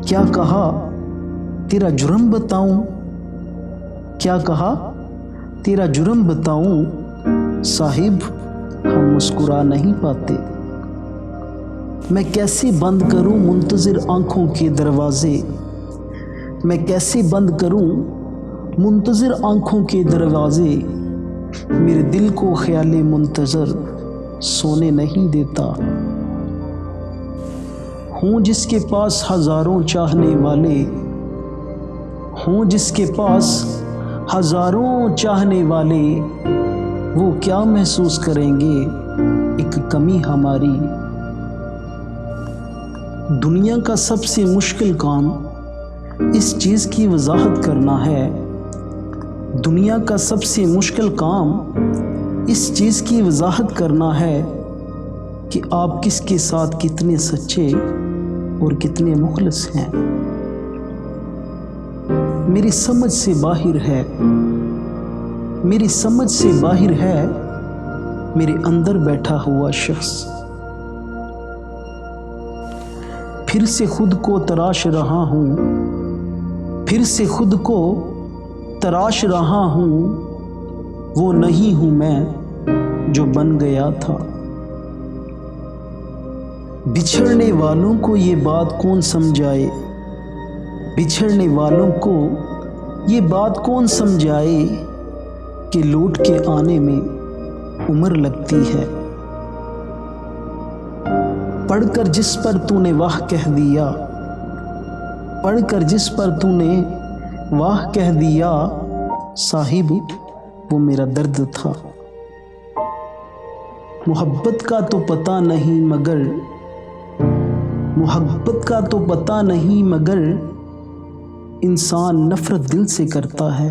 क्या कहा तेरा जुर्म बताऊं, क्या कहा तेरा जुर्म बताऊं, साहिब हम मुस्कुरा नहीं पाते। मैं कैसे बंद करूं मुंतजिर आंखों के दरवाजे, मैं कैसे बंद करूं मुंतजिर आंखों के दरवाजे, मेरे दिल को ख्याले मुंतजर सोने नहीं देता। हूँ जिसके पास हजारों चाहने वाले, हूँ जिसके पास हजारों चाहने वाले, वो क्या महसूस करेंगे एक कमी हमारी। दुनिया का सबसे मुश्किल काम इस चीज़ की वजाहत करना है, दुनिया का सबसे मुश्किल काम इस चीज़ की वजाहत करना है कि आप किसके साथ कितने सच्चे और कितने मुखलिस हैं। मेरी समझ से बाहर है, मेरी समझ से बाहर है मेरे अंदर बैठा हुआ शख्स। फिर से खुद को तराश रहा हूँ, फिर से खुद को तराश रहा हूँ, वो नहीं हूँ मैं जो बन गया था। बिछड़ने वालों को ये बात कौन समझाए, बिछड़ने वालों को ये बात कौन समझाए कि लौट के आने में उम्र लगती है। पढ़कर जिस पर तूने वाह कह दिया, पढ़कर जिस पर तूने वाह कह दिया, साहिब वो मेरा दर्द था। मोहब्बत का तो पता नहीं मगर, मोहब्बत का तो पता नहीं मगर इंसान नफरत दिल से करता है।